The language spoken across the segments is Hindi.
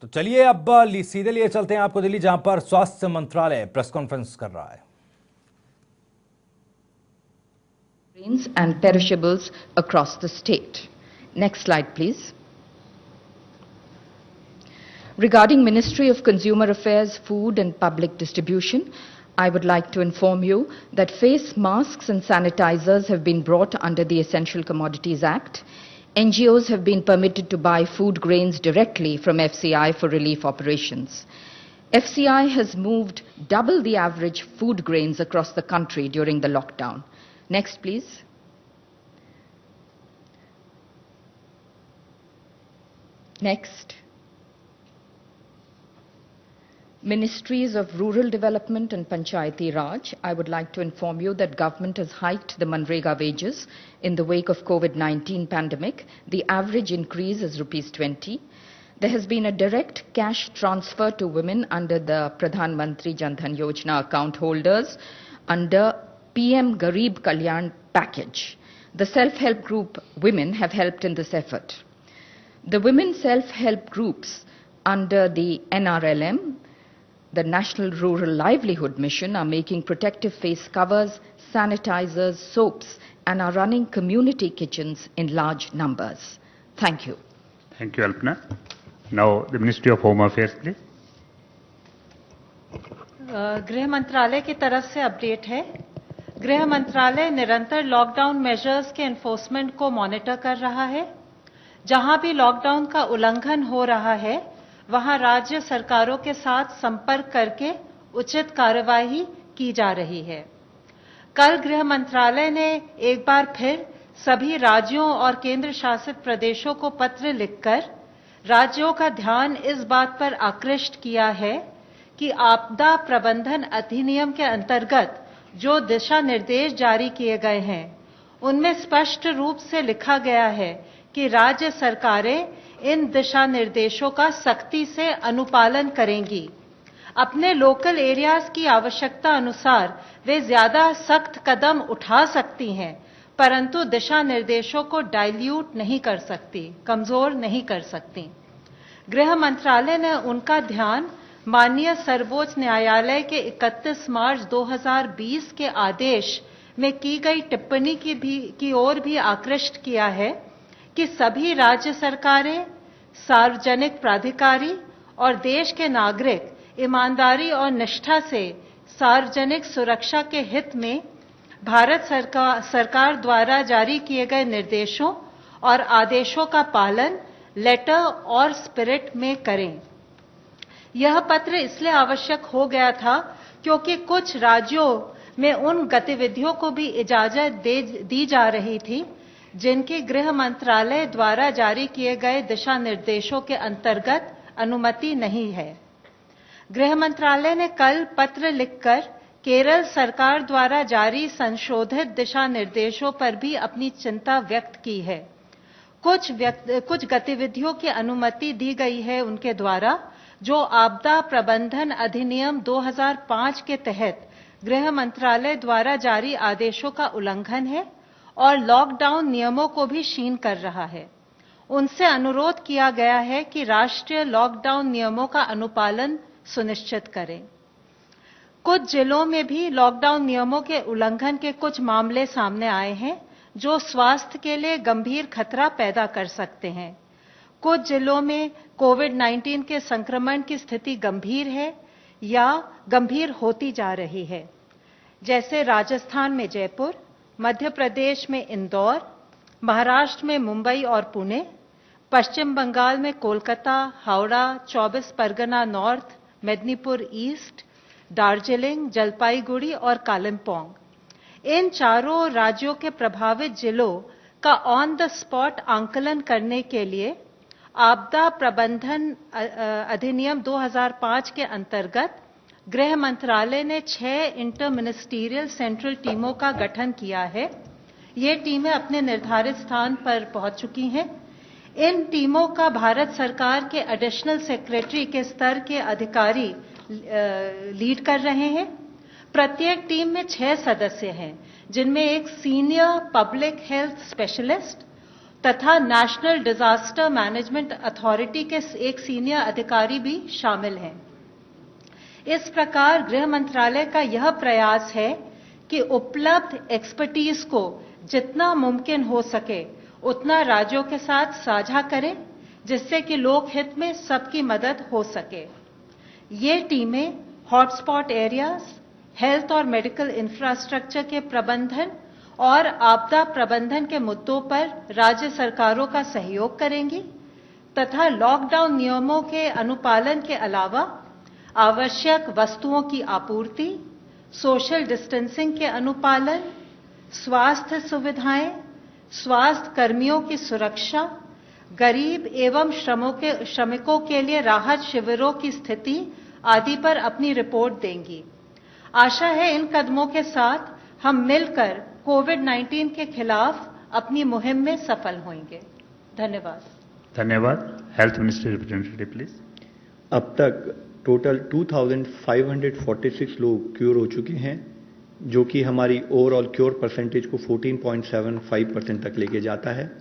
तो चलिए अब सीधे लिए चलते हैं आपको दिल्ली, जहां पर स्वास्थ्य मंत्रालय प्रेस कॉन्फ्रेंस कर रहा है। Grains and perishables across the state. Next slide, please. Regarding Ministry of Consumer Affairs, Food and Public Distribution, I would like to inform you that face masks and sanitizers have been brought under the Essential Commodities Act. NGOs have been permitted to buy food grains directly from FCI for relief operations. FCI has moved double the average food grains across the country during the lockdown. Next, please. Next. Ministries of Rural Development and Panchayati Raj, I would like to inform you that government has hiked the Manrega wages in the wake of COVID-19 pandemic. The average increase is ₹20. There has been a direct cash transfer to women under the Pradhan Mantri Jan Dhan Yojana account holders under PM Garib Kalyan package. The self-help group women have helped in this effort. The women self-help groups under the NRLM, the National Rural Livelihood Mission, are making protective face covers, sanitizers, soaps, and are running community kitchens in large numbers. Thank you. Thank you, Alpna. Now, the Ministry of Home Affairs, please. गृह मंत्रालय की तरफ से अपडेट है। गृह मंत्रालय निरंतर लॉकडाउन मेजर्स के एनफोर्समेंट को मॉनिटर कर रहा है। जहां भी लॉकडाउन का उल्लंघन हो रहा है, वहां राज्य सरकारों के साथ संपर्क करके उचित कार्यवाही की जा रही है। कल गृह मंत्रालय ने एक बार फिर सभी राज्यों और केंद्र शासित प्रदेशों को पत्र लिखकर राज्यों का ध्यान इस बात पर आकृष्ट किया है कि आपदा प्रबंधन अधिनियम के अंतर्गत जो दिशा निर्देश जारी किए गए हैं, उनमें स्पष्ट रूप से लिखा गया है कि राज्य सरकारें इन दिशा निर्देशों का सख्ती से अनुपालन करेंगी। अपने लोकल एरियाज की आवश्यकता अनुसार वे ज्यादा सख्त कदम उठा सकती हैं, परंतु दिशा निर्देशों को डाइल्यूट नहीं कर सकती, कमजोर नहीं कर सकती। गृह मंत्रालय ने उनका ध्यान माननीय सर्वोच्च न्यायालय के 31 मार्च 2020 के आदेश में की गई टिप्पणी की ओर भी आकृष्ट किया है कि सभी राज्य सरकारें, सार्वजनिक प्राधिकारी और देश के नागरिक ईमानदारी और निष्ठा से सार्वजनिक सुरक्षा के हित में भारत सरकार द्वारा जारी किए गए निर्देशों और आदेशों का पालन लेटर और स्पिरिट में करें। यह पत्र इसलिए आवश्यक हो गया था क्योंकि कुछ राज्यों में उन गतिविधियों को भी इजाजत दी जा रही थी जिनकी गृह मंत्रालय द्वारा जारी किए गए दिशा निर्देशों के अंतर्गत अनुमति नहीं है। गृह मंत्रालय ने कल पत्र लिखकर केरल सरकार द्वारा जारी संशोधित दिशा निर्देशों पर भी अपनी चिंता व्यक्त की है। कुछ गतिविधियों की अनुमति दी गई है उनके द्वारा जो आपदा प्रबंधन अधिनियम 2005 के तहत गृह मंत्रालय द्वारा जारी आदेशों का उल्लंघन है और लॉकडाउन नियमों को भी क्षीण कर रहा है। उनसे अनुरोध किया गया है कि राष्ट्रीय लॉकडाउन नियमों का अनुपालन सुनिश्चित करें। कुछ जिलों में भी लॉकडाउन नियमों के उल्लंघन के कुछ मामले सामने आए हैं जो स्वास्थ्य के लिए गंभीर खतरा पैदा कर सकते हैं। कुछ जिलों में कोविड-19 के संक्रमण की स्थिति गंभीर है या गंभीर होती जा रही है, जैसे राजस्थान में जयपुर, मध्य प्रदेश में इंदौर, महाराष्ट्र में मुंबई और पुणे, पश्चिम बंगाल में कोलकाता, हावड़ा, 24 परगना नॉर्थ, मेदिनीपुर ईस्ट, दार्जिलिंग, जलपाईगुड़ी और कालिम्पोंग। इन चारों राज्यों के प्रभावित जिलों का ऑन द स्पॉट आंकलन करने के लिए आपदा प्रबंधन अधिनियम 2005 के अंतर्गत गृह मंत्रालय ने 6 इंटर मिनिस्टीरियल सेंट्रल टीमों का गठन किया है। ये टीमें अपने निर्धारित स्थान पर पहुंच चुकी हैं। इन टीमों का भारत सरकार के एडिशनल सेक्रेटरी के स्तर के अधिकारी लीड कर रहे हैं। प्रत्येक टीम में 6 सदस्य हैं, जिनमें एक सीनियर पब्लिक हेल्थ स्पेशलिस्ट, तथा नेशनल डिजास्टर मैनेजमेंट अथॉरिटी के एक सीनियर अधिकारी भी शामिल हैं। इस प्रकार गृह मंत्रालय का यह प्रयास है कि उपलब्ध एक्सपर्टीज को जितना मुमकिन हो सके उतना राज्यों के साथ साझा करें, जिससे कि लोक हित में सबकी मदद हो सके। ये टीमें हॉटस्पॉट एरियाज, हेल्थ और मेडिकल इंफ्रास्ट्रक्चर के प्रबंधन और आपदा प्रबंधन के मुद्दों पर राज्य सरकारों का सहयोग करेंगी तथा लॉकडाउन नियमों के अनुपालन के अलावा आवश्यक वस्तुओं की आपूर्ति, सोशल डिस्टेंसिंग के अनुपालन, स्वास्थ्य सुविधाएं, स्वास्थ्य कर्मियों की सुरक्षा, गरीब एवं श्रमिकों के लिए राहत शिविरों की स्थिति आदि पर अपनी रिपोर्ट देंगी। आशा है इन कदमों के साथ हम मिलकर कोविड-19 के खिलाफ अपनी मुहिम में सफल होंगे। धन्यवाद। धन्यवाद। Health ministry representative please. अब तक टोटल 2546 लोग क्योर हो चुके हैं, जो कि हमारी ओवरऑल क्योर परसेंटेज को 14.75% तक लेके जाता है।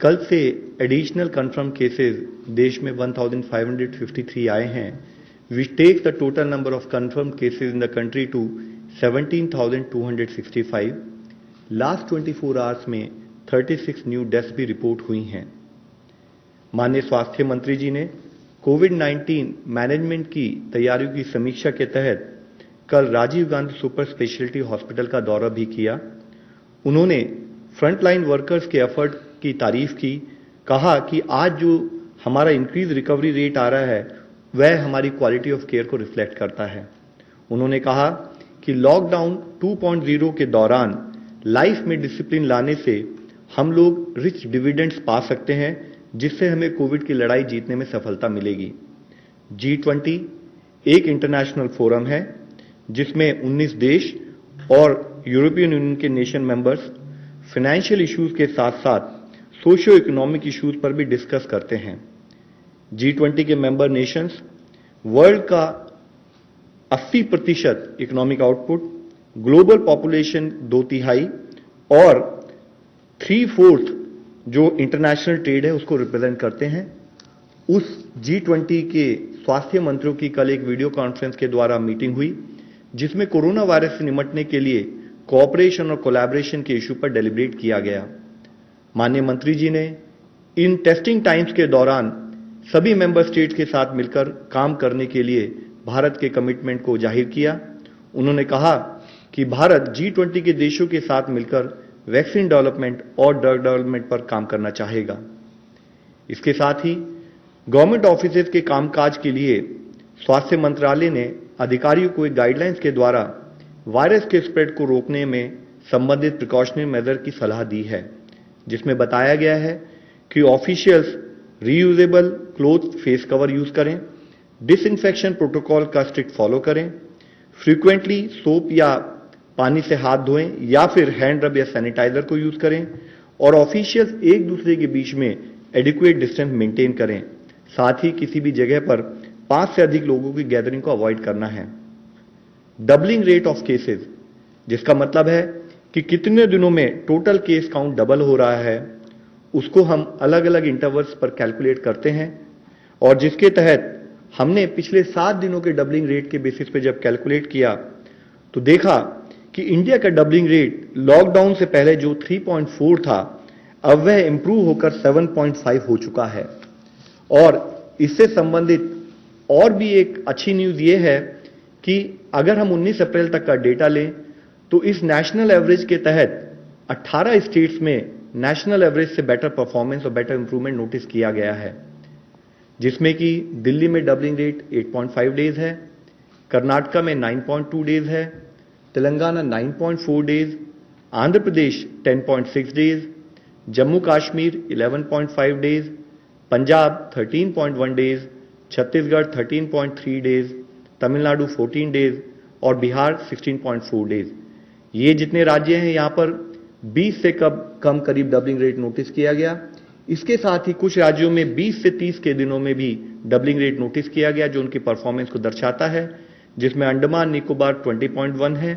कल से एडिशनल कंफर्म केसेस देश में 1553 आए हैं, which takes the total number of confirmed cases in the country to 17,265. Last 24 hours में 36 न्यू डेथ्स भी रिपोर्ट हुई हैं। माननीय स्वास्थ्य मंत्री जी ने कोविड-19 मैनेजमेंट की तैयारियों की समीक्षा के तहत कल Rajiv Gandhi super speciality hospital का दौरा भी किया। उन्होंने फ्रंटलाइन वर्कर्स के एफर्ट की तारीफ की, कहा कि आज जो हमारा इंक्रीज रिकवरी रेट आ रहा है वह हमारी क्वालिटी ऑफ केयर को रिफ्लेक्ट करता है। उन्होंने कहा कि लॉकडाउन 2.0 के दौरान लाइफ में डिसिप्लिन लाने से हम लोग रिच डिविडेंड्स पा सकते हैं, जिससे हमें कोविड की लड़ाई जीतने में सफलता मिलेगी। G20 एक इंटरनेशनल फोरम है जिसमें 19 देश और यूरोपियन यूनियन के नेशन मेंबर्स फाइनेंशियल इश्यूज के साथ साथ सोशियो इकोनॉमिक इश्यूज पर भी डिस्कस करते हैं। G20 के मेंबर नेशंस वर्ल्ड का 80% इकोनॉमिक आउटपुट, ग्लोबल पॉपुलेशन 2/3 और 3/4 जो इंटरनेशनल ट्रेड है उसको रिप्रेजेंट करते हैं। उस G20 के स्वास्थ्य मंत्रियों की कल एक वीडियो कॉन्फ्रेंस के द्वारा मीटिंग हुई, जिसमें कोरोना वायरस से निपटने के लिए कोऑपरेशन और कोलैबोरेशन के इशू पर डेलिब्रेट किया गया। माननीय मंत्री जी ने इन टेस्टिंग टाइम्स के दौरान सभी मेंबर स्टेट्स के साथ मिलकर काम करने के लिए भारत के कमिटमेंट को जाहिर किया। उन्होंने कहा कि भारत G20 के देशों के साथ मिलकर वैक्सीन डेवलपमेंट और ड्रग डेवलपमेंट पर काम करना चाहेगा। इसके साथ ही गवर्नमेंट ऑफिसेज के कामकाज के लिए स्वास्थ्य मंत्रालय ने अधिकारियों को एक गाइडलाइंस के द्वारा वायरस के स्प्रेड को रोकने में संबंधित प्रिकॉशनरी मेजर की सलाह दी है, जिसमें बताया गया है कि officials reusable cloth face cover use करें, डिसइंफेक्शन प्रोटोकॉल का स्ट्रिक्ट फॉलो करें, फ्रीक्वेंटली सोप या पानी से हाथ धोएं या फिर हैंड रब या सैनिटाइजर को यूज करें और ऑफिशियल्स एक दूसरे के बीच में एडिक्वेट डिस्टेंस मेंटेन करें। साथ ही किसी भी जगह पर 5 से अधिक लोगों की गैदरिंग को अवॉइड करना है। डबलिंग रेट ऑफ केसेस, जिसका मतलब है कि कितने दिनों में टोटल केस काउंट डबल हो रहा है, उसको हम अलग अलग इंटरवल्स पर कैलकुलेट करते हैं और जिसके तहत हमने पिछले 7 दिनों के डबलिंग रेट के बेसिस पे जब कैलकुलेट किया तो देखा कि इंडिया का डबलिंग रेट लॉकडाउन से पहले जो 3.4 था, अब वह इंप्रूव होकर 7.5 हो चुका है। और इससे संबंधित और भी एक अच्छी न्यूज ये है कि अगर हम 19 अप्रैल तक का डेटा लें तो इस नेशनल एवरेज के तहत 18 स्टेट्स में नेशनल एवरेज से बेटर परफॉर्मेंस और बेटर इंप्रूवमेंट नोटिस किया गया है, जिसमें कि दिल्ली में डबलिंग रेट 8.5 डेज है, कर्नाटका में 9.2 डेज है, Telangana 9.4 days, Andhra Pradesh 10.6 days, Jammu Kashmir 11.5 days, Punjab 13.1 days, Chhattisgarh 13.3 days, Tamil Nadu 14 days और बिहार 16.4 डेज। ये जितने राज्य हैं यहाँ पर 20 से कम करीब डबलिंग रेट नोटिस किया गया। इसके साथ ही कुछ राज्यों में 20 से 30 के दिनों में भी डबलिंग रेट नोटिस किया गया, जो उनकी परफॉर्मेंस को दर्शाता है, जिसमें अंडमान निकोबार 20.1 है,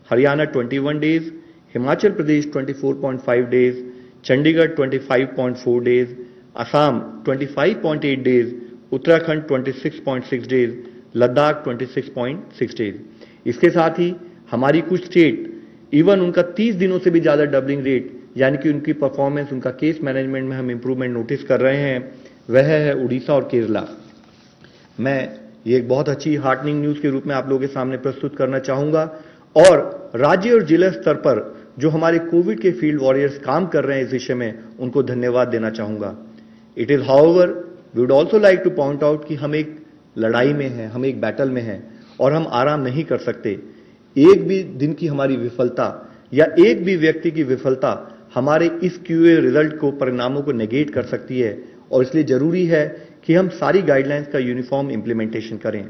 Haryana 21 days, Himachal Pradesh 24.5 days, Chandigarh 25.4 days, Assam 25.8 days, Uttarakhand 26.6 days, Ladakh 26.6 days. इसके साथ ही हमारी कुछ स्टेट इवन उनका 30 दिनों से भी ज्यादा डबलिंग रेट, यानी कि उनकी परफॉर्मेंस, उनका केस मैनेजमेंट में हम इंप्रूवमेंट नोटिस कर रहे हैं, वह है उड़ीसा और केरला। मैं ये एक बहुत अच्छी हार्टनिंग न्यूज के रूप में आप लोगों के सामने प्रस्तुत करना चाहूंगा और राज्य और जिला स्तर पर जो हमारे कोविड के फील्ड वॉरियर्स काम कर रहे हैं इस विषय में, उनको धन्यवाद देना चाहूंगा। It is however we would also like to point out कि हम एक लड़ाई में हैं, हम एक बैटल में हैं और हम आराम नहीं कर सकते। एक भी दिन की हमारी विफलता या एक भी व्यक्ति की विफलता हमारे इस क्यूए रिजल्ट को, परिणामों को नेगेट कर सकती है और इसलिए जरूरी है कि हम सारी गाइडलाइंस का यूनिफॉर्म इंप्लीमेंटेशन करें।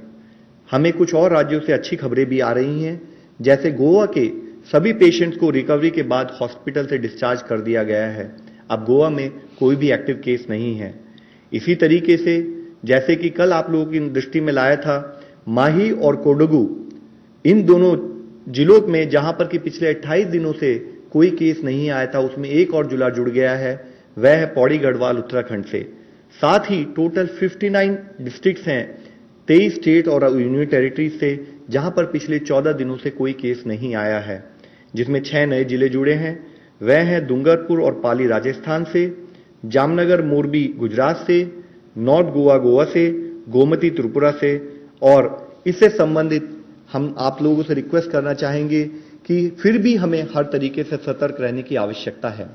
हमें कुछ और राज्यों से अच्छी खबरें भी आ रही हैं, जैसे गोवा के सभी पेशेंट्स को रिकवरी के बाद हॉस्पिटल से डिस्चार्ज कर दिया गया है। अब गोवा में कोई भी एक्टिव केस नहीं है। इसी तरीके से जैसे कि कल आप लोगों की दृष्टि में लाया था, माही और कोडगू, इन दोनों जिलों में जहां पर कि पिछले 28 दिनों से कोई केस नहीं आया था, उसमें एक और जिला जुड़ गया है, वह है पौड़ी गढ़वाल उत्तराखंड से। साथ ही टोटल 59 डिस्ट्रिक्ट्स हैं 23 स्टेट और यूनियन टेरिटरीज से, जहां पर पिछले 14 दिनों से कोई केस नहीं आया है, जिसमें 6 नए जिले जुड़े हैं। वह हैं डूंगरपुर और पाली राजस्थान से, जामनगर मोरबी गुजरात से, नॉर्थ गोवा गोवा से, गोमती त्रिपुरा से। और इससे संबंधित हम आप लोगों से रिक्वेस्ट करना चाहेंगे कि फिर भी हमें हर तरीके से सतर्क रहने की आवश्यकता है।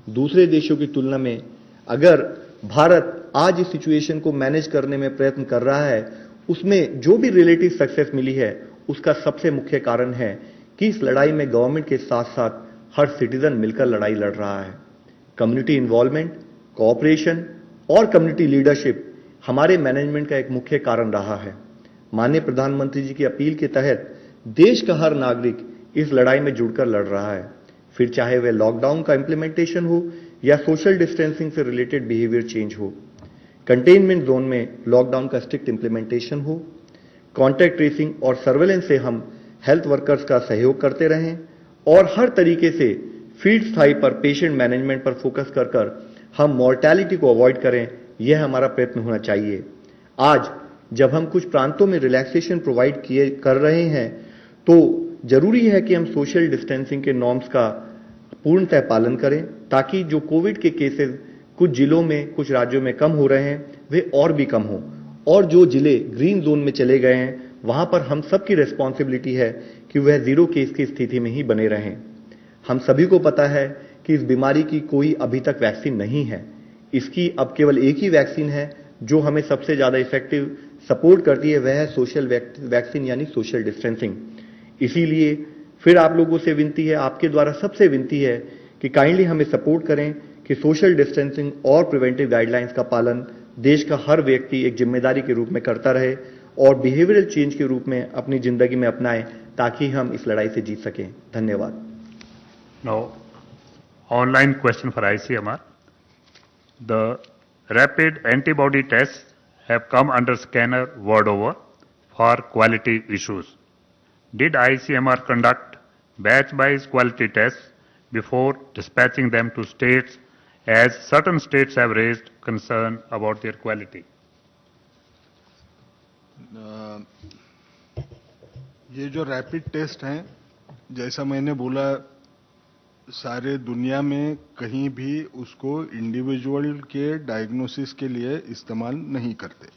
दूसरे देशों की तुलना में अगर भारत आज इस सिचुएशन को मैनेज करने में प्रयत्न कर रहा है, उसमें जो भी रिलेटिव सक्सेस मिली है, उसका सबसे मुख्य कारण है कि इस लड़ाई में गवर्नमेंट के साथ साथ हर सिटीजन मिलकर लड़ाई लड़ रहा है। कम्युनिटी इन्वॉल्वमेंट, कोऑपरेशन और कम्युनिटी लीडरशिप हमारे मैनेजमेंट का एक मुख्य कारण रहा है। माननीय प्रधानमंत्री जी की अपील के तहत देश का हर नागरिक इस लड़ाई में जुड़कर लड़ रहा है, फिर चाहे वह लॉकडाउन का इंप्लीमेंटेशन हो या सोशल डिस्टेंसिंग से रिलेटेड बिहेवियर चेंज हो, कंटेनमेंट जोन में लॉकडाउन का स्ट्रिक्ट इंप्लीमेंटेशन हो, कॉन्टैक्ट ट्रेसिंग और सर्वेलेंस से हम हेल्थ वर्कर्स का सहयोग करते रहें और हर तरीके से फील्ड स्थाई पर पेशेंट मैनेजमेंट पर फोकस कर हम मॉर्टेलिटी को अवॉइड करें, यह हमारा प्रयत्न होना चाहिए। आज जब हम कुछ प्रांतों में रिलैक्सेशन प्रोवाइड कर रहे हैं, तो जरूरी है कि हम सोशल डिस्टेंसिंग के नॉर्म्स का पूर्णतः पालन करें, ताकि जो कोविड के केसेस कुछ जिलों में, कुछ राज्यों में कम हो रहे हैं, वे और भी कम हो। और जो जिले ग्रीन जोन में चले गए हैं, वहां पर हम सबकी रेस्पॉन्सिबिलिटी है कि वह 0 केस की स्थिति में ही बने रहें। हम सभी को पता है कि इस बीमारी की कोई अभी तक वैक्सीन नहीं है। इसकी अब केवल एक ही वैक्सीन है जो हमें सबसे ज्यादा इफेक्टिव सपोर्ट करती है, वह है सोशल वैक्सीन यानी सोशल डिस्टेंसिंग। इसीलिए फिर आप लोगों से विनती है, आपके द्वारा सबसे विनती है कि काइंडली हमें सपोर्ट करें कि सोशल डिस्टेंसिंग और प्रिवेंटिव गाइडलाइंस का पालन देश का हर व्यक्ति एक जिम्मेदारी के रूप में करता रहे और बिहेवियरल चेंज के रूप में अपनी जिंदगी में अपनाएं, ताकि हम इस लड़ाई से जीत सकें। धन्यवाद। Now, online question for ICMR. The rapid antibody tests have come under scanner world over for quality issues. Did ICMR conduct batch-wise quality tests before dispatching them to states, as certain states have raised concern about their quality? ये जो रैपिड टेस्ट हैं, जैसा मैंने बोला, सारे दुनिया में कहीं भी उसको इंडिविजुअल के डायग्नोसिस के लिए इस्तेमाल नहीं करते।